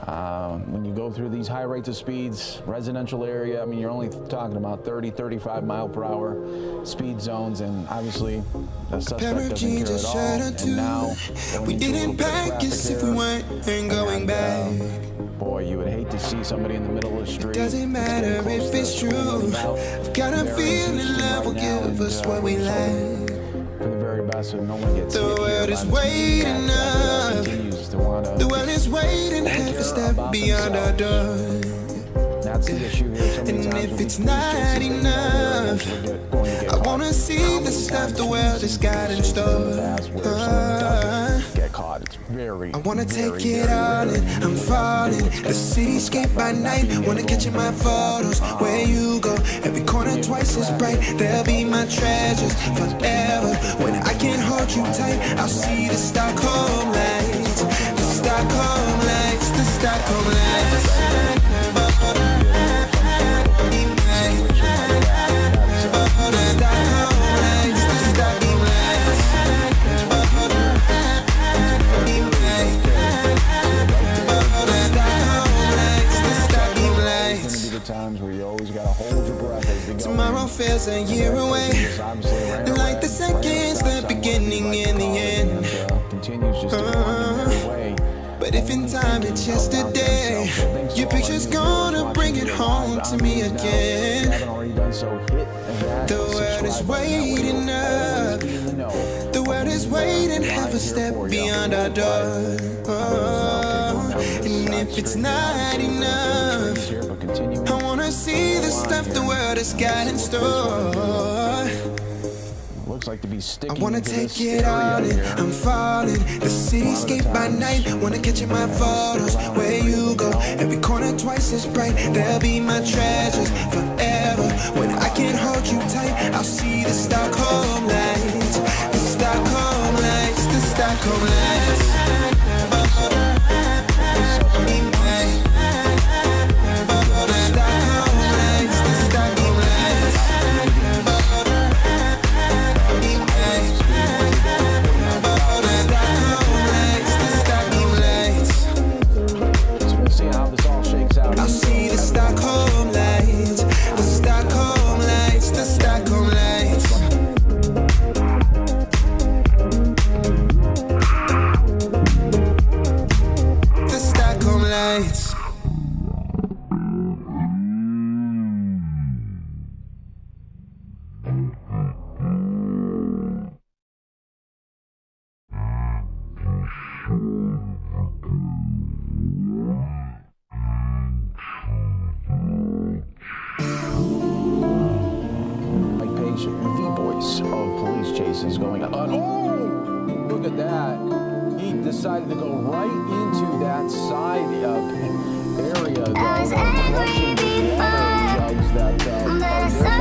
When you go through these high rates of speeds, residential area, I mean, you're only talking about 30, 35 mile per hour speed zones, and obviously the suspect doesn't care at all. And now, we didn't pack as if we weren't going back. Boy, you would hate to see somebody in the middle of the street. It doesn't matter if it's true. I've got a feeling love will give us what we lack. For the very best, so no one gets hit. The world is waiting up. The world is waiting, half a step beyond our door. That's the issue here. And if it's not enough, I wanna see the stuff the world has got in store. Get caught. It's very. I wanna take it all in. I'm falling. The cityscape by night. Wanna catch in my photos. Where you go, every corner twice as bright. They'll be my treasures forever. When I can't hold you tight, I'll see the Stockholm lights. The Stockholm lights. The Stockholm lights. Times where you always gotta hold your breath as we go. Tomorrow feels a year away, like the seconds, the beginning and the end. Continues just to way. But if in time it's yesterday, your picture's gonna bring it home to me again. The world is waiting up. The world is waiting, half a step beyond our door. And if it's not enough, I wanna see the stuff the world has got in store. Looks like to be sticking. I wanna take it all in. I'm falling. The cityscape by night. Wanna catch in my photos. Where you go, every corner twice as bright. They'll be my treasures forever. When I can't hold you tight, I'll see the Stockholm lights. The Stockholm lights. The Stockholm lights. Is going on. Oh, look at that. He decided to go right into that side area. I was angry before. That